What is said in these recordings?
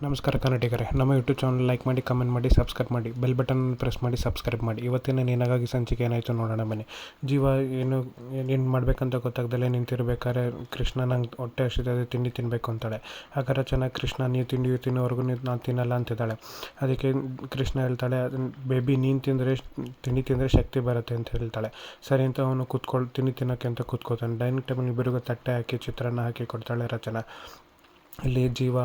ನಮಸ್ಕಾರ ಕನ್ನಡಿಗರೇ, ನಮ್ಮ YouTube channel like ಮಾಡಿ, ಕಮೆಂಟ್ ಮಾಡಿ, ಸಬ್ಸ್ಕ್ರೈಬ್ ಮಾಡಿ, ಬೆಲ್ ಬಟನ್ ಪ್ರೆಸ್ ಮಾಡಿ ಸಬ್ಸ್ಕ್ರೈಬ್ ಮಾಡಿ. ಇವತ್ತಿನ ನಿನಗಾಗಿ ಸಂಚಿಕೆ ಏನಾಯಿತು ನೋಡೋಣ ಬನ್ನಿ. ಜೀವ ಏನು ಮಾಡಬೇಕಂತ ಗೊತ್ತಾಗ್ದಲ್ಲೇ ನಿಂತಿರ್ಬೇಕಾದ್ರೆ ಕೃಷ್ಣ ನಂಗೆ ಹೊಟ್ಟೆ ಹಸಿದಿದೆ, ತಿಂಡಿ ತಿನ್ನಬೇಕು ಅಂತಾಳೆ. ಆಗ ರಚನಾ, ಕೃಷ್ಣ ನೀವು ತಿಂಡಿ ತಿನ್ನೋವರೆಗೂ ನಾನು ತಿನ್ನಲ್ಲ ಅಂತಿದ್ದಾಳೆ. ಅದಕ್ಕೆ ಕೃಷ್ಣ ಹೇಳ್ತಾಳೆ, ಬೇಬಿ ನೀನು ತಿಂಡಿ ತಿಂದರೆ ಶಕ್ತಿ ಬರುತ್ತೆ ಅಂತ ಹೇಳ್ತಾಳೆ. ಸರಿ ಅಂತ ಅವನು ತಿಂಡಿ ತಿನ್ನೋಕ್ಕೆ ಅಂತ ಕೂತ್ಕೋತಾನೆ. ಡೈನಿಂಗ್ ಟೇಬಲ್ ಇಬ್ಬರಿಗೂ ತಟ್ಟೆ ಹಾಕಿ ಚಿತ್ರಾನ್ನ ಹಾಕಿ ಕೊಡ್ತಾಳೆ ರಚನಾ. ಇಲ್ಲಿ ಜೀವ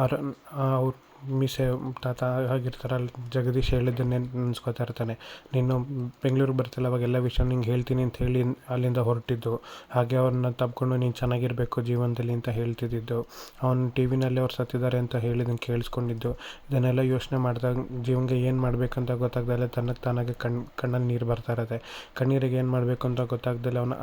ಅವ್ರ ಮೀಸೆ ತಾತ ಆಗಿರ್ತಾರಲ್ಲ ಜಗದೀಶ್ ಹೇಳಿದ್ದನ್ನೇ ನೆನೆಸ್ಕೋತಾ ಇರ್ತಾನೆ. ನೀನು ಬೆಂಗಳೂರಿಗೆ ಬರ್ತಿಲ್ಲ, ಅವಾಗೆಲ್ಲ ವಿಷಯ ನಿಂಗೆ ಹೇಳ್ತೀನಿ ಅಂತ ಹೇಳಿ ಅಲ್ಲಿಂದ ಹೊರಟಿದ್ದು, ಹಾಗೆ ಅವ್ರನ್ನ ತಬ್ಕೊಂಡು ನೀನು ಚೆನ್ನಾಗಿರಬೇಕು ಜೀವನದಲ್ಲಿ ಅಂತ ಹೇಳ್ತಿದ್ದು, ಅವನು ಟಿ ವಿನಲ್ಲಿ ಅವ್ರು ಸತ್ತಿದ್ದಾರೆ ಅಂತ ಹೇಳಿದ್ದನ್ನು ಕೇಳಿಸ್ಕೊಂಡಿದ್ದು, ಇದನ್ನೆಲ್ಲ ಯೋಚನೆ ಮಾಡಿದಾಗ ಜೀವನಿಗೆ ಏನು ಮಾಡಬೇಕಂತ ಗೊತ್ತಾಗ್ದಲ್ಲೇ ತಾನಾಗೆ ಕಣ್ಣಲ್ಲಿ ನೀರು ಬರ್ತಾ ಇರುತ್ತೆ. ಕಣ್ಣೀರಿಗೆ ಏನು ಮಾಡಬೇಕು ಅಂತ ಗೊತ್ತಾಗ್ದಲ್ಲೇ ಅವನು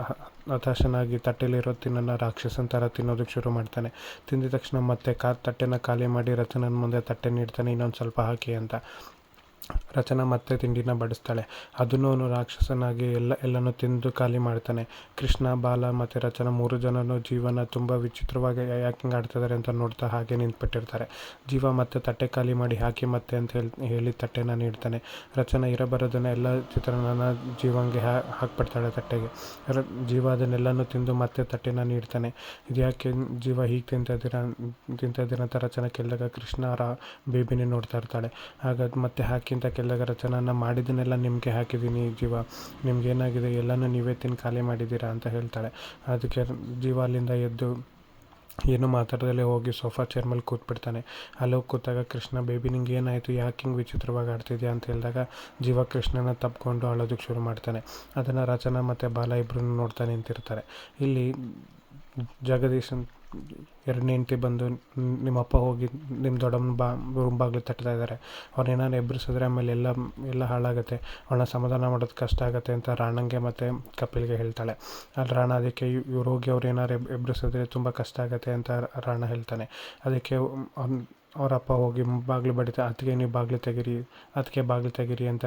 ಹತಾಶನಾಗಿ ತಟ್ಟೆಲಿರೋ ತಿನ್ನೋನ್ನ ರಾಕ್ಷಸನ ಥರ ತಿನ್ನೋದಕ್ಕೆ ಶುರು ಮಾಡ್ತಾನೆ. ತಿಂದಿದ ತಕ್ಷಣ ಮತ್ತೆ ತಟ್ಟೆನ ಖಾಲಿ ಮಾಡಿ ರಚನನ ಮುಂದೆ ತಟ್ಟೆ ನೀಡ್ತಾನೆ, ಇನ್ನೊಂದು ಸ್ವಲ್ಪ ಹಾಕಿ ಅಂತ. ರಚನಾ ಮತ್ತೆ ತಿಂಡಿನ ಬಡಿಸ್ತಾಳೆ. ಅದನ್ನು ಅವನು ರಾಕ್ಷಸನಾಗಿ ಎಲ್ಲನೂ ತಿಂದು ಖಾಲಿ ಮಾಡ್ತಾನೆ. ಕೃಷ್ಣ, ಬಾಲ ಮತ್ತು ರಚನಾ ಮೂರು ಜನನು ಜೀವನ ತುಂಬ ವಿಚಿತ್ರವಾಗಿ ಯಾಕೆ ಹಿಂಗೆ ಆಡ್ತಿದ್ದಾರೆ ಅಂತ ನೋಡ್ತಾ ಹಾಗೆ ನಿಂತ್ಬಿಟ್ಟಿರ್ತಾರೆ. ಜೀವ ಮತ್ತೆ ತಟ್ಟೆ ಖಾಲಿ ಮಾಡಿ ಹಾಕಿ ಮತ್ತೆ ಅಂತ ಹೇಳಿ ತಟ್ಟೆನ ನೀಡ್ತಾನೆ. ರಚನಾ ಇರಬರೋದನ್ನ ಎಲ್ಲ ಚಿತ್ರಾನ್ನ ಜೀವಂಗೆ ಹಾಕ್ಬಿಡ್ತಾಳೆ ತಟ್ಟೆಗೆ. ಜೀವ ಅದನ್ನೆಲ್ಲನೂ ತಿಂದು ಮತ್ತೆ ತಟ್ಟೆನ ನೀಡ್ತಾನೆ. ಇದ್ಯಾಕೆ ಜೀವ ಹೀಗೆ ತಿಂತಾಯಿದ್ದೀರ ಅಂತ ರಚನಾ ಕೇಳಿದಾಗ ಕೃಷ್ಣ ಬೇಬಿನೇ ನೋಡ್ತಾ ಇರ್ತಾಳೆ. ಆಗ ಮತ್ತೆ ಹಾಕಿ ಅಂತ ಕೇಳಿದಾಗ ರಚನಾ, ಮಾಡಿದ್ದನ್ನೆಲ್ಲ ನಿಮಗೆ ಹಾಕಿದ್ದೀನಿ ಜೀವ, ನಿಮ್ಗೇನಾಗಿದೆ, ಎಲ್ಲನೂ ನೀವೇ ತಿಂದು ಖಾಲಿ ಮಾಡಿದ್ದೀರಾ ಅಂತ ಹೇಳ್ತಾಳೆ. ಅದಕ್ಕೆ ಜೀವ ಅಲ್ಲಿಂದ ಎದ್ದು ಏನು ಮಾತಾಡ್ದಲ್ಲೇ ಹೋಗಿ ಸೋಫಾ ಚೇರ್ ಮೇಲೆ ಕೂತ್ಬಿಡ್ತಾನೆ. ಅಲ್ಲೋಗಿ ಕೂತಾಗ ಕೃಷ್ಣ, ಬೇಬಿ ನಿಂಗೆ ಏನಾಯಿತು, ಯಾಕೆ ಹಿಂಗೆ ವಿಚಿತ್ರವಾಗಿ ಆಡ್ತಿದ್ಯಾ ಅಂತ ಹೇಳಿದಾಗ ಜೀವ ಕೃಷ್ಣನ ತಪ್ಪಿಕೊಂಡು ಅಳೋದಕ್ಕೆ ಶುರು ಮಾಡ್ತಾನೆ. ಅದನ್ನು ರಚನಾ ಮತ್ತು ಬಾಲ ಇಬ್ಬರೂ ನೋಡ್ತಾ ನಿಂತಿರ್ತಾರೆ. ಇಲ್ಲಿ ಜಗದೀಶನ್ ಎರಡನೇ ಹೆಂಡತಿ ಬಂದು, ನಿಮ್ಮಪ್ಪ ಹೋಗಿ ನಿಮ್ಮ ದೊಡ್ಡಮ್ಮನ ರೂಮ್ ಬಾಗಿಲು ತಟ್ತಾ ಇದ್ದಾರೆ, ಅವ್ರನ್ನೇನಾರು ಎಬ್ಬರಿಸಿದ್ರೆ ಆಮೇಲೆ ಎಲ್ಲ ಹಾಳಾಗುತ್ತೆ, ಅವಳನ್ನ ಸಮಾಧಾನ ಮಾಡೋದು ಕಷ್ಟ ಆಗುತ್ತೆ ಅಂತ ರಾಣಂಗೆ ಮತ್ತು ಕಪಿಲ್ಗೆ ಹೇಳ್ತಾಳೆ. ಅಲ್ಲಿ ರಾಣ ಅದಕ್ಕೆ ಇವ್ರು ಹೋಗಿ ಅವ್ರು ಏನಾರು ಎಬ್ಬರಿಸಿದ್ರೆ ತುಂಬ ಕಷ್ಟ ಆಗುತ್ತೆ ಅಂತ ರಾಣ ಹೇಳ್ತಾನೆ. ಅದಕ್ಕೆ ಅವರಪ್ಪ ಹೋಗಿ ಬಾಗಿಲು ಬಡಿತಾ, ಅದಕ್ಕೆ ನೀವು ಬಾಗಿಲು ತೆಗೀರಿ ಅಂತ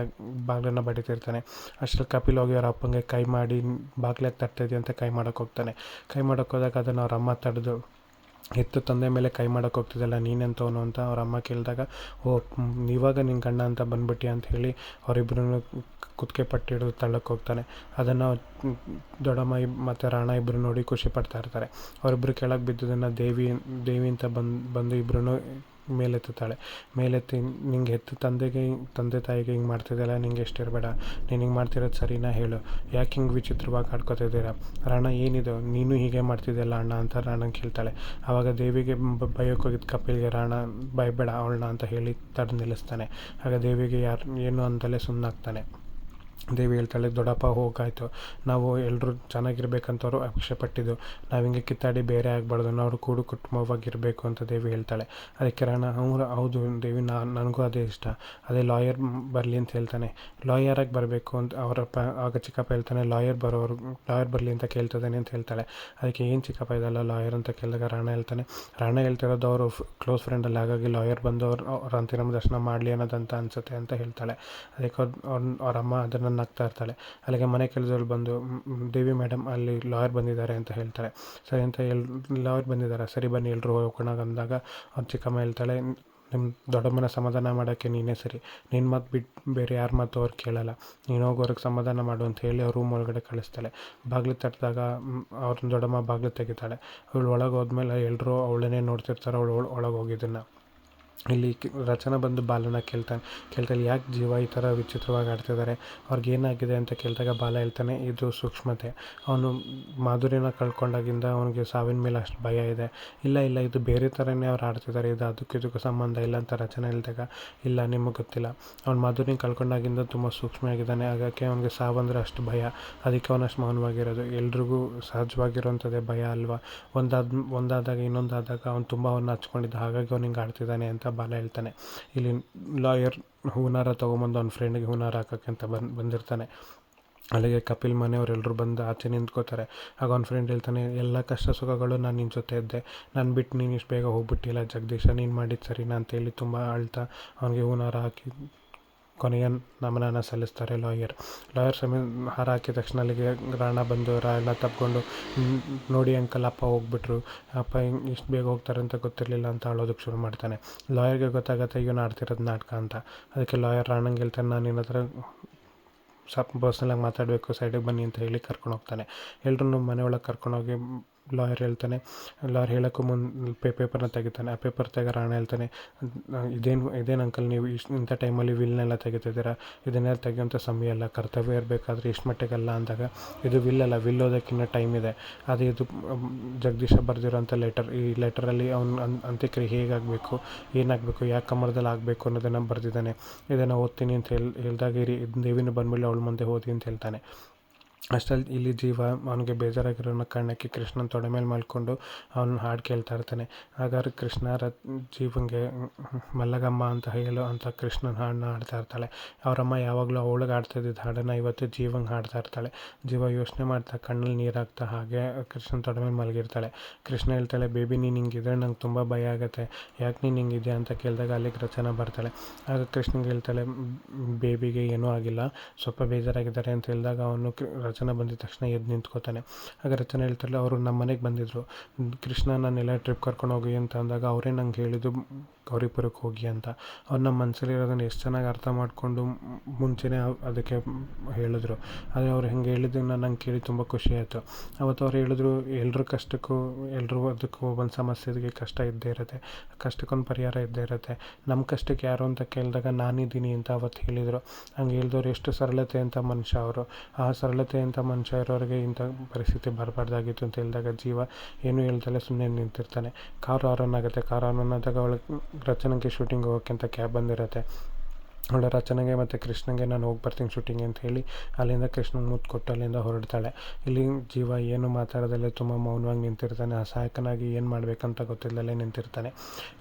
ಬಾಗಿಲನ್ನು ಬಡಿತಿರ್ತಾನೆ. ಅಷ್ಟರಲ್ಲಿ ಕಪಿಲ್ ಹೋಗಿ ಅವ್ರ ಅಪ್ಪಂಗೆ ಕೈ ಮಾಡಿ ಬಾಗಿಲಾಗ ತಟ್ತಿದ್ದೆ ಅಂತ ಕೈ ಮಾಡೋಕ್ಕೆ ಹೋಗ್ತಾನೆ. ಕೈ ಮಾಡೋಕ್ಕೆ ಹೋದಾಗ ಅದನ್ನು ಅವ್ರ ಅಮ್ಮ ತಡೆದು, ಎತ್ತು ತಂದೆ ಮೇಲೆ ಕೈ ಮಾಡೋಕ್ಕೆ ಹೋಗ್ತಿದ್ದಲ್ಲ ನೀನೆಂತವನು ಅಂತ ಅವ್ರ ಅಮ್ಮ ಕೇಳಿದಾಗ, ಇವಾಗ ನಿನ್ನ ಗಂಡ ಅಂತ ಬಂದ್ಬಿಟ್ಟು ಅಂತ ಹೇಳಿ ಅವರಿಬ್ಬರನ್ನು ಕುತ್ತಿಗೆ ಪಟ್ಟಿ ಹಿಡಿದು ತಳ್ಳಕ್ಕೆ ಹೋಗ್ತಾನೆ. ಅದನ್ನು ದೊಡ್ಡಮ್ಮ ಮತ್ತು ರಾಣ ಇಬ್ಬರು ನೋಡಿ ಖುಷಿ ಪಡ್ತಾ ಇರ್ತಾರೆ. ಅವರಿಬ್ಬರು ಕೆಳಗೆ ಬಿದ್ದದನ್ನು ದೇವಿ ಅಂತ ಬಂದು ಇಬ್ಬರೂ ಮೇಲೆತ್ತಿ ನಿಂಗೆ ತಂದೆ ತಾಯಿಗೆ ಹಿಂಗೆ ಮಾಡ್ತಿದ್ದಲ್ಲ, ನಿಂಗೆ ಎಷ್ಟಿರಬೇಡ, ನೀನು ಹಿಂಗೆ ಮಾಡ್ತಿರೋದು ಸರಿನಾ ಹೇಳು, ಯಾಕೆ ಹಿಂಗೆ ವಿಚಿತ್ರವಾಗಿ ಆಡ್ಕೊತಿದ್ದೀರಾ, ರಾಣ ಏನಿದು ನೀನು ಹೀಗೆ ಮಾಡ್ತಿದ್ದಲ್ಲ ಅಣ್ಣ ಅಂತ ರಾಣಂಗೆ ಕೇಳ್ತಾಳೆ. ಆವಾಗ ದೇವಿಗೆ ಬೈಯೋಕೆ ಹೋಗಿದ್ದು ಕಪಿಲ್ಗೆ ರಾಣ, ಬೈಬೇಡ ಅವಳನ್ನ ಅಂತ ಹೇಳಿ ತಡೆದು ನಿಲ್ಲಿಸ್ತಾನೆ. ಆಗ ದೇವಿಗೆ ಏನು ಅಂತಲೇ ಸುಮ್ಮನಾಗ್ತಾನೆ. ದೇವಿ ಹೇಳ್ತಾಳೆ, ದೊಡ್ಡಪ್ಪ ಹೋಗಾಯಿತು, ನಾವು ಎಲ್ಲರೂ ಚೆನ್ನಾಗಿರ್ಬೇಕಂತವ್ರು ಅಪೇಕ್ಷೆಪಟ್ಟಿದ್ದು, ನಾವು ಹಿಂಗೆ ಕಿತ್ತಾಡಿ ಬೇರೆ ಆಗಬಾರ್ದು, ನಾವು ಕುಟುಂಬವಾಗಿರಬೇಕು ಅಂತ ದೇವಿ ಹೇಳ್ತಾಳೆ. ಅದಕ್ಕೆ ರಾಣ, ಹೌದು ದೇವಿ, ನನಗೂ ಅದೇ ಇಷ್ಟ, ಅದೇ ಲಾಯರ್ ಬರಲಿ ಅಂತ ಹೇಳ್ತಾನೆ. ಲಾಯರಾಗಿ ಬರಬೇಕು ಅಂತ ಆಗ ಚಿಕ್ಕಪ್ಪ ಹೇಳ್ತಾನೆ, ಲಾಯರ್ ಬರಲಿ ಅಂತ ಕೇಳ್ತಿದ್ದಾನೆ ಅಂತ ಹೇಳ್ತಾಳೆ. ಅದಕ್ಕೆ ಏನು ಚಿಕ್ಕಪ್ಪ ಇದಲ್ಲ ಲಾಯರ್ ಅಂತ ಕೇಳಿದಾಗ ರಾಣ ಹೇಳ್ತಿರೋದು ಅವರು ಕ್ಲೋಸ್ ಫ್ರೆಂಡಲ್ಲಿ, ಹಾಗಾಗಿ ಲಾಯರ್ ಬಂದು ಅವ್ರ ಅಂತಿಮ ದರ್ಶನ ಮಾಡಲಿ ಅನ್ನೋದಂತ ಅನಿಸುತ್ತೆ ಅಂತ ಹೇಳ್ತಾಳೆ. ಅದಕ್ಕೆ ಅವ್ರ ಅಮ್ಮ ಅದನ್ನು ನಗ್ತಾ ಇರ್ತಾಳೆ. ಅಲ್ಲಿಗೆ ಮನೆ ಕೆಲಸದವ್ರು ಬಂದು, ದೇವಿ ಮೇಡಮ್ ಅಲ್ಲಿ ಲಾಯರ್ ಬಂದಿದ್ದಾರೆ ಅಂತ ಹೇಳ್ತಾಳೆ. ಸರಿ ಅಂತ ಲಾಯರ್ ಬಂದಿದ್ದಾರೆ, ಸರಿ ಬನ್ನಿ ಎಲ್ಲರೂ ಹೋಗೋಣ ಅಂದಾಗ ಅವ್ರ ಚಿಕ್ಕಮ್ಮ ಹೇಳ್ತಾಳೆ, ನಿಮ್ಮ ದೊಡ್ಡಮ್ಮನ ಸಮಾಧಾನ ಮಾಡೋಕ್ಕೆ ನೀನೇ ಸರಿ, ನಿನ್ನ ಮಾತು ಬಿಟ್ಟು ಬೇರೆ ಯಾರ ಮಾತು ಅವ್ರು ಕೇಳಲ್ಲ, ನೀನು ಹೋಗೋರಿಗೆ ಸಮಾಧಾನ ಮಾಡು ಅಂತ ಹೇಳಿ ಅವ್ರ ರೂಮ್ ಒಳಗಡೆ ಕಳಿಸ್ತಾಳೆ. ಬಾಗಿಲು ತಟ್ಟಿದಾಗ ಅವ್ರ ದೊಡ್ಡಮ್ಮ ಬಾಗಿಲು ತೆಗಿತಾಳೆ. ಅವಳು ಒಳಗೆ ಹೋದ್ಮೇಲೆ ಎಲ್ಲರೂ ಅವಳನ್ನೇ ನೋಡ್ತಿರ್ತಾರೆ, ಅವಳು ಒಳಗೆ ಹೋಗಿದ್ದನ್ನು. ಇಲ್ಲಿ ರಚನಾ ಬಂದು ಬಾಲನ ಕೇಳ್ತಾಳೆ, ಯಾಕೆ ಜೀವ ಈ ಥರ ವಿಚಿತ್ರವಾಗಿ ಆಡ್ತಿದ್ದಾರೆ, ಅವ್ರಿಗೇನಾಗಿದೆ ಅಂತ ಕೇಳಿದಾಗ ಬಾಲ ಹೇಳ್ತಾನೆ, ಇದು ಸೂಕ್ಷ್ಮತೆ, ಅವನು ಮಾಧುರ್ಯನ ಕಳ್ಕೊಂಡಾಗಿಂದ ಅವನಿಗೆ ಸಾವಿನ ಮೇಲೆ ಅಷ್ಟು ಭಯ ಇದೆ, ಇಲ್ಲ ಇದು ಬೇರೆ ಥರನೇ ಅವ್ರು ಆಡ್ತಿದ್ದಾರೆ, ಇದು ಇದಕ್ಕೂ ಸಂಬಂಧ ಇಲ್ಲ ಅಂತ ರಚನೆ ಹೇಳಿದಾಗ, ಇಲ್ಲ ನಿಮಗೆ ಗೊತ್ತಿಲ್ಲ, ಅವ್ನು ಮಾಧುರ್ಯನ ಕಳ್ಕೊಂಡಾಗಿಂದ ತುಂಬ ಸೂಕ್ಷ್ಮವಾಗಿದ್ದಾನೆ, ಹಾಗಾಗಿ ಅವನಿಗೆ ಸಾವಂದರೆ ಅಷ್ಟು ಭಯ, ಅದಕ್ಕೆ ಅವನಷ್ಟು ಮೌನವಾಗಿರೋದು, ಎಲ್ರಿಗೂ ಸಹಜವಾಗಿರೋಂಥದ್ದೇ ಭಯ ಅಲ್ವಾ, ಒಂದಾದಾಗ ಇನ್ನೊಂದಾದಾಗ ಅವ್ನು ತುಂಬ ಅವನ್ನ ಹಚ್ಕೊಂಡಿದ್ದ, ಹಾಗಾಗಿ ಅವ್ನು ಹಿಂಗೆ ಆಡ್ತಿದ್ದಾನೆ ಅಂತ ಬಾಲ ಹೇಳ್ತಾನೆ. ಇಲ್ಲಿ ಲಾಯರ್ ಹೂನಾರ ತೊಗೊಂಬಂದು ಅವ್ನ ಫ್ರೆಂಡ್ಗೆ ಹೂನಾರ ಹಾಕೋಕ್ಕೆ ಅಂತ ಬಂದಿರ್ತಾನೆ. ಅಲ್ಲಿಗೆ ಕಪಿಲ್ ಮನೆಯವರೆಲ್ಲರೂ ಬಂದು ಆಚೆ ನಿಂತ್ಕೋತಾರೆ. ಆಗ ಅವ್ನ ಫ್ರೆಂಡ್ ಹೇಳ್ತಾನೆ, ಎಲ್ಲ ಕಷ್ಟ ಸುಖಗಳು ನಾನು ನಿನ್ನ ಜೊತೆ ಇದ್ದೆ, ನಾನು ಬಿಟ್ಟು ನೀನು ಇಷ್ಟು ಬೇಗ ಹೋಗ್ಬಿಟ್ಟಿಲ್ಲ ಜಗದೀಶ, ನೀನು ಮಾಡಿದ್ದು ಸರಿನಾ ಅಂತೇಳಿ ತುಂಬ ಅಳ್ತಾ ಅವನಿಗೆ ಹೂನಾರ ಹಾಕಿ ಕೊನೆಯ ನಮನನ ಸಲ್ಲಿಸ್ತಾರೆ ಲಾಯರ್ ಹಾರ ಹಾಕಿದ ತಕ್ಷಣ ಅಲ್ಲಿಗೆ ರಾಣ ಬಂದು ಎಲ್ಲ ತಪ್ಕೊಂಡು ನೋಡಿ ಅಂಕಲ್ ಅಪ್ಪ ಹೋಗ್ಬಿಟ್ರು, ಅಪ್ಪ ಇಷ್ಟು ಬೇಗ ಹೋಗ್ತಾರೆ ಅಂತ ಗೊತ್ತಿರಲಿಲ್ಲ ಅಂತ ಅಳೋದಕ್ಕೆ ಶುರು ಮಾಡ್ತಾನೆ. ಲಾಯರ್ಗೆ ಗೊತ್ತಾಗತ್ತೆ ಇವನು ಆಡ್ತಿರೋದು ನಾಟಕ ಅಂತ. ಅದಕ್ಕೆ ಲಾಯರ್ ರಾಣಂಗೆ ಹೇಳ್ತಾನೆ, ನಾನು ನಿನ್ನ ಹತ್ರ ಸ್ವಲ್ಪ ಪರ್ಸ್ನಲಾಗಿ ಮಾತಾಡಬೇಕು, ಸೈಡಿಗೆ ಬನ್ನಿ ಅಂತ ಹೇಳಿ ಕರ್ಕೊಂಡು ಹೋಗ್ತಾನೆ. ಎಲ್ಲರೂ ಮನೆಯೊಳಗೆ ಕರ್ಕೊಂಡೋಗಿ ಲಾಯರ್ ಹೇಳೋಕ್ಕೂ ಪೇಪರ್ನ ತೆಗಿತಾನೆ. ಆ ಪೇಪರ್ ರಾಣ ಹೇಳ್ತಾನೆ, ಇದೇನು ಅಂಕಲ್ ನೀವು ಇಂಥ ಟೈಮಲ್ಲಿ ವಿಲ್ನೆಲ್ಲ ತೆಗಿತಿದ್ದೀರಾ, ಇದನ್ನೆಲ್ಲ ತೆಗಿಯೋಂಥ ಸಮಯ ಅಲ್ಲ, ಕರ್ತವ್ಯ ಇರಬೇಕಾದ್ರೆ ಇಷ್ಟು ಮಟ್ಟಿಗಲ್ಲ ಅಂದಾಗ ಇದು ವಿಲ್ಲಲ್ಲ, ವಿಲ್ ಓದೋಕ್ಕಿನ್ನ ಟೈಮ್ ಇದೆ. ಅದು ಇದು ಜಗದೀಶ ಬರೆದಿರೋಂಥ ಲೆಟರ್. ಈ ಲೆಟರಲ್ಲಿ ಅವ್ನು ಅಂತ್ಯಕ್ರಿಯೆ ಹೇಗಾಗಬೇಕು, ಏನಾಗಬೇಕು, ಯಾಕೆ ಕಮರದಲ್ಲಿ ಆಗಬೇಕು ಅನ್ನೋದನ್ನು ಬರೆದಿದ್ದಾನೆ. ಇದನ್ನು ಓದ್ತೀನಿ ಅಂತ ಹೇಳಿದಾಗ ದೇವಿನ ಬಂದ್ಮೇಲೆ ಅವಳ ಮುಂದೆ ಓದಿ ಅಂತ ಹೇಳ್ತಾನೆ. ಅಷ್ಟರಲ್ಲಿ ಇಲ್ಲಿ ಜೀವ ಅವನಿಗೆ ಬೇಜಾರಾಗಿರೋ ಕಾರಣಕ್ಕೆ ಕೃಷ್ಣನ ತೊಡೆ ಮೇಲೆ ಮಲ್ಕೊಂಡು ಅವನು ಹಾಡು ಕೇಳ್ತಾ ಇರ್ತಾನೆ. ಹಾಗಾದ್ರೆ ಕೃಷ್ಣ ಜೀವಂಗೆ ಮಲ್ಲಗಮ್ಮ ಅಂತ ಹೇಳೋ ಅಂತ ಕೃಷ್ಣನ ಹಾಡನ್ನ ಹಾಡ್ತಾ ಇರ್ತಾಳೆ. ಅವರಮ್ಮ ಯಾವಾಗಲೂ ಅವಳಿಗೆ ಆಡ್ತಾಯಿದ್ದ ಹಾಡನ್ನು ಇವತ್ತು ಜೀವಂಗೆ ಹಾಡ್ತಾ ಇರ್ತಾಳೆ. ಜೀವ ಯೋಚನೆ ಮಾಡ್ತಾ ಕಣ್ಣಲ್ಲಿ ನೀರಾಗ್ತಾ ಹಾಗೆ ಕೃಷ್ಣನ ತೊಡೆ ಮೇಲೆ ಮಲಗಿರ್ತಾಳೆ. ಕೃಷ್ಣ ಹೇಳ್ತಾಳೆ, ಬೇಬಿ ನೀನು ಹಿಂಗಿದ್ರೆ ನಂಗೆ ತುಂಬ ಭಯ ಆಗುತ್ತೆ, ಯಾಕೆ ನೀನು ಹಿಂಗಿದೆಯಾ ಅಂತ ಕೇಳಿದಾಗ ಅಲ್ಲಿಗೆ ರಚನಾ ಬರ್ತಾಳೆ. ಆಗ ಕೃಷ್ಣಂಗೆ ಹೇಳ್ತಾಳೆ, ಬೇಬಿಗೆ ಏನೂ ಆಗಿಲ್ಲ, ಸ್ವಲ್ಪ ಬೇಜಾರಾಗಿದ್ದಾರೆ ಅಂತ ಹೇಳಿದಾಗ ಅವನು ರಚನಾ ಬಂದಿದ ತಕ್ಷಣ ಎದ್ದು ನಿಂತ್ಕೋತಾನೆ. ಆಗ ರಚನಾ ಹೇಳ್ತಾಳೆ, ಅವರು ನಮ್ಮ ಮನೆಗೆ ಬಂದಿದ್ದರು, ಕೃಷ್ಣ ನಾನೆಲ್ಲ ಟ್ರಿಪ್ ಕರ್ಕೊಂಡು ಹೋಗಿ ಅಂತ ಅಂದಾಗ ಅವರೇ ನಂಗೆ ಹೇಳಿದ್ದು ಗೌರಿಪುರಕ್ಕೆ ಹೋಗಿ ಅಂತ. ಅವ್ರು ನಮ್ಮ ಮನಸ್ಸಲ್ಲಿರೋದನ್ನು ಎಷ್ಟು ಚೆನ್ನಾಗಿ ಅರ್ಥ ಮಾಡಿಕೊಂಡು ಮುಂಚೆನೇ ಅದಕ್ಕೆ ಹೇಳಿದ್ರು. ಆದರೆ ಅವ್ರು ಹೆಂಗೆ ಹೇಳಿದ್ದನ್ನು ನಂಗೆ ಕೇಳಿ ತುಂಬ ಖುಷಿ ಆಯಿತು. ಅವತ್ತು ಅವ್ರು ಹೇಳಿದ್ರು, ಎಲ್ಲರೂ ಕಷ್ಟಕ್ಕೂ ಅದಕ್ಕೂ ಒಂದು ಸಮಸ್ಯೆಗೆ ಕಷ್ಟ ಇದ್ದೇ ಇರುತ್ತೆ, ಕಷ್ಟಕ್ಕೊಂದು ಪರಿಹಾರ ಇದ್ದೇ ಇರುತ್ತೆ. ನಮ್ಮ ಕಷ್ಟಕ್ಕೆ ಯಾರು ಅಂತ ಕೇಳಿದಾಗ ನಾನಿದ್ದೀನಿ ಅಂತ ಅವತ್ತು ಹೇಳಿದರು. ಹಂಗೆ ಹೇಳಿದವ್ರು ಎಷ್ಟು ಸರಳತೆ ಅಂತ ಮನುಷ್ಯ ಅವರು. ಆ ಸರಳತೆ ಅಂತ ಮನುಷ್ಯ ಇರೋರಿಗೆ ಇಂಥ ಪರಿಸ್ಥಿತಿ ಬರಬಾರ್ದಾಗಿತ್ತು ಅಂತ ಹೇಳಿದಾಗ ಜೀವ ಏನೂ ಹೇಳ್ದಲ್ಲೇ ಸುಮ್ಮನೆ ನಿಂತಿರ್ತಾನೆ. ಕಾರು ಆನ್ ಆಗುತ್ತೆ. ಕಾರು ಆನ್ ಆದಾಗ ಅವಳಿಗೆ ರಚನೆಗೆ ಶೂಟಿಂಗ್ ಹೋಗೋಕ್ಕೆ ಅಂತ ಕ್ಯಾಬ್ ಬಂದಿರುತ್ತೆ. ಅವಳ ರಚನೆಗೆ ಮತ್ತು ಕೃಷ್ಣಂಗೆ ನಾನು ಹೋಗಿ ಬರ್ತೀನಿ ಶೂಟಿಂಗ್ ಅಂತ ಹೇಳಿ ಅಲ್ಲಿಂದ ಕೃಷ್ಣಂಗೆ ಮುತ್ತು ಕೊಟ್ಟು ಅಲ್ಲಿಂದ ಹೊರಡ್ತಾಳೆ. ಇಲ್ಲಿ ಜೀವ ಏನು ಮಾತಾಡೋದಲ್ಲೇ ತುಂಬ ಮೌನವಾಗಿ ನಿಂತಿರ್ತಾನೆ. ಅಸಹಾಯಕನಾಗಿ ಏನು ಮಾಡಬೇಕಂತ ಗೊತ್ತಿಲ್ಲದಲ್ಲೇ ನಿಂತಿರ್ತಾನೆ.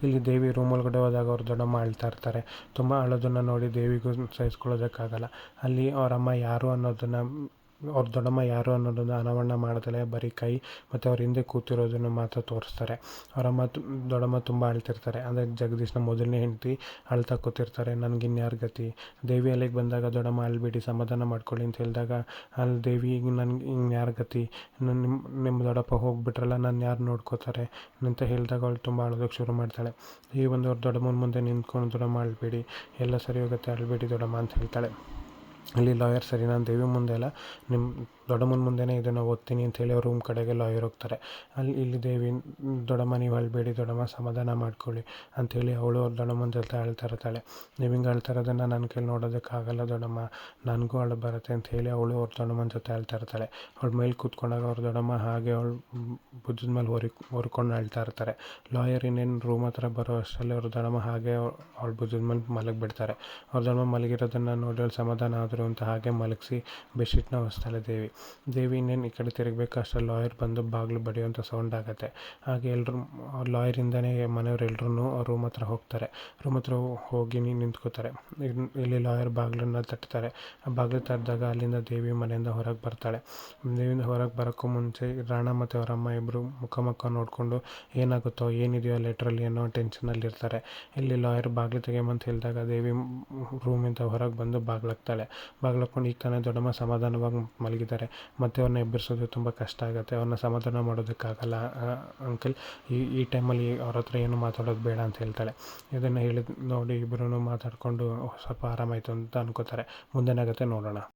ಇಲ್ಲಿ ದೇವಿ ರೂಮ್ ಒಳಗಡೆ ಹೋದಾಗ ಅವ್ರು ದೊಡ್ಡಮ್ಮ ಅಳ್ತಾ ಇರ್ತಾರೆ. ತುಂಬ ಅಳೋದನ್ನು ನೋಡಿ ದೇವಿಗೂ ಸಹಿಸ್ಕೊಳ್ಳೋದಕ್ಕಾಗಲ್ಲ. ಅಲ್ಲಿ ಅವರಮ್ಮ ಯಾರು ಅನ್ನೋದನ್ನು, ಅವ್ರ ದೊಡ್ಡಮ್ಮ ಯಾರು ಅನ್ನೋದನ್ನು ಅನಾವರಣ ಮಾಡ್ದಲೇ ಬರೀ ಕೈ ಮತ್ತು ಅವ್ರ ಹಿಂದೆ ಕೂತಿರೋದನ್ನು ಮಾತ್ರ ತೋರಿಸ್ತಾರೆ. ಅವರಮ್ಮ ದೊಡ್ಡಮ್ಮ ತುಂಬ ಅಳ್ತಿರ್ತಾರೆ. ಅಂದರೆ ಜಗದೀಶ್ನ ಮೊದಲನೇ ಹೆಂಡತಿ ಅಳ್ತಾ ಕೂತಿರ್ತಾರೆ, ನನಗಿನ್ಯಾರ ಗತಿ. ದೇವಿ ಅಲ್ಲಿಗೆ ಬಂದಾಗ ದೊಡ್ಡಮ್ಮ ಅಳ್ಬೇಡಿ, ಸಮಾಧಾನ ಮಾಡ್ಕೊಳ್ಳಿ ಅಂತ ಹೇಳಿದಾಗ ಅಲ್ಲಿ ದೇವಿ ನನಗೆ ಇನ್ಯಾರ ಗತಿ, ನಿಮ್ಮ ದೊಡ್ಡಪ್ಪ ಹೋಗ್ಬಿಟ್ರಲ್ಲ, ನಾನು ಯಾರು ನೋಡ್ಕೋತಾರೆ ಅಂತ ಹೇಳಿದಾಗ ಅವಳು ತುಂಬ ಅಳೋದಕ್ಕೆ ಶುರು ಮಾಡ್ತಾಳೆ. ಈ ಒಂದು ಅವ್ರ ದೊಡ್ಡಮ್ಮನ ಮುಂದೆ ನಿಂತ್ಕೊಂಡು, ದೊಡ್ಡಮ್ಮ ಅಳ್ಬೇಡಿ, ಎಲ್ಲ ಸರಿ ಹೋಗುತ್ತೆ, ಅಳ್ಬೇಡಿ ದೊಡ್ಡಮ್ಮ ಅಂತ ಹೇಳ್ತಾಳೆ. ಅಲ್ಲಿ ಲಾಯರ್, ಸರಿ ನಾನು ದೇವಿ ಮುಂದೆ ಅಲ್ಲ, ನಿಮ್ಮ ದೊಡ್ಡಮ್ಮನ ಮುಂದೆನೇ ಇದನ್ನು ಓದ್ತೀನಿ ಅಂಥೇಳಿ ಅವ್ರ ರೂಮ್ ಕಡೆಗೆ ಲಾಯರ್ ಹೋಗ್ತಾರೆ. ಇಲ್ಲಿ ದೇವಿ, ದೊಡ್ಡಮ್ಮ ನೀವು ಅಳಬೇಡಿ, ದೊಡ್ಡಮ್ಮ ಸಮಾಧಾನ ಮಾಡ್ಕೊಳ್ಳಿ ಅಂಥೇಳಿ ಅವಳು ಅವ್ರ ದೊಡ್ಡಮ್ಮನ ಜೊತೆ ಅಳ್ತಾ ಇರ್ತಾಳೆ. ನೀವು ಹಿಂಗೆ ಅಳ್ತಾ ಇರೋದನ್ನು ನನ್ನ ಕೈಲಿ ನೋಡೋದಕ್ಕಾಗಲ್ಲ ದೊಡ್ಡಮ್ಮ, ನನಗೂ ಅಳು ಬರುತ್ತೆ ಅಂತ ಹೇಳಿ ಅವಳು ಅವ್ರ ದೊಡ್ಡಮ್ಮನ ಜೊತೆ ಅಳ್ತಾ ಇರ್ತಾಳೆ. ಅವಳ ಮೇಲೆ ಕೂತ್ಕೊಂಡಾಗ ಅವ್ರ ದೊಡ್ಡಮ್ಮ ಹಾಗೆ ಅವಳು ಭುಜದ ಮೇಲೆ ಹೊರ್ಕೊಂಡು ಅಳ್ತಾ ಇರ್ತಾರೆ. ಲಾಯರ್ ಇನ್ನೇನು ರೂಮ್ ಹತ್ರ ಬರೋ ಅಷ್ಟರಲ್ಲಿ ಅವ್ರ ದೊಡ್ಡಮ್ಮ ಹಾಗೆ ಅವಳ ಭುಜದ ಮೇಲೆ ಮಲಗಿಬಿಡ್ತಾರೆ. ಅವ್ರ ದೊಡ್ಡಮ್ಮ ಮಲಗಿರೋದನ್ನು ನೋಡಿ ಅವಳು ಸಮಾಧಾನ ಆದರು ಅಂತ ಹಾಗೆ ಮಲಗಿಸಿ ಬೆಡ್ಶೀಟ್ನ ಹೊಸ್ತಾಳೆ ದೇವಿ ಇನ್ನೇನು ಈ ಕಡೆ ತಿರುಗಬೇಕು ಅಷ್ಟರಲ್ಲಿ ಲಾಯರ್ ಬಂದು ಬಾಗಿಲು ಬಡಿಯೋಂಥ ಸೌಂಡ್ ಆಗುತ್ತೆ. ಹಾಗೆ ಎಲ್ಲರೂ ಲಾಯರಿಂದನೇ ಮನೆಯವರೆಲ್ಲರೂ ಅವ್ರ ರೂಮ್ ಹತ್ರ ಹೋಗ್ತಾರೆ. ರೂಮ್ ಹತ್ರ ಹೋಗಿ ನಿಂತ್ಕೋತಾರೆ. ಇಲ್ಲಿ ಲಾಯರ್ ಬಾಗಿಲನ್ನು ತಟ್ತಾರೆ. ಆ ಬಾಗಿಲು ತಟ್ಟಿದಾಗ ಅಲ್ಲಿಂದ ದೇವಿ ಮನೆಯಿಂದ ಹೊರಗೆ ಬರ್ತಾಳೆ. ದೇವಿಯಿಂದ ಹೊರಗೆ ಬರೋಕ್ಕೂ ಮುಂಚೆ ರಾಣ ಮತ್ತು ಅವರಮ್ಮ ಇಬ್ಬರು ಮುಖ ನೋಡಿಕೊಂಡು ಏನಾಗುತ್ತೋ ಏನಿದೆಯೋ ಲೆಟ್ರಲ್ಲಿ ಅನ್ನೋ ಟೆನ್ಷನಲ್ಲಿರ್ತಾರೆ. ಇಲ್ಲಿ ಲಾಯರ್ ಬಾಗಿಲು ತೆಗೆಯಂತ ಹೇಳಿದಾಗ ದೇವಿ ರೂಮಿಂದ ಹೊರಗೆ ಬಂದು ಬಾಗಿಲಾಕ್ತಾಳೆ. ಬಾಗಿಲಾಕ್ಕೊಂಡು ಈಗ ತಾನೇ ದೊಡ್ಡಮ್ಮ ಸಮಾಧಾನವಾಗಿ ಮಲಗಿದ್ದಾರೆ, ಮತ್ತು ಅವ್ರನ್ನ ಎಬ್ಬರಿಸೋದು ತುಂಬ ಕಷ್ಟ ಆಗುತ್ತೆ, ಅವ್ರನ್ನ ಸಮಾಧಾನ ಮಾಡೋದಕ್ಕಾಗಲ್ಲ ಅಂಕಲ್, ಈ ಟೈಮಲ್ಲಿ ಅವ್ರ ಹತ್ರ ಏನು ಮಾತಾಡೋದು ಬೇಡ ಅಂತ ಹೇಳ್ತಾಳೆ. ಇದನ್ನು ಹೇಳಿದ ನೋಡಿ ಇಬ್ಬರೂ ಮಾತಾಡಿಕೊಂಡು ಸ್ವಲ್ಪ ಆರಾಮಾಯಿತು ಅಂತ ಅನ್ಕೋತಾರೆ. ಮುಂದೇನಾಗುತ್ತೆ ನೋಡೋಣ.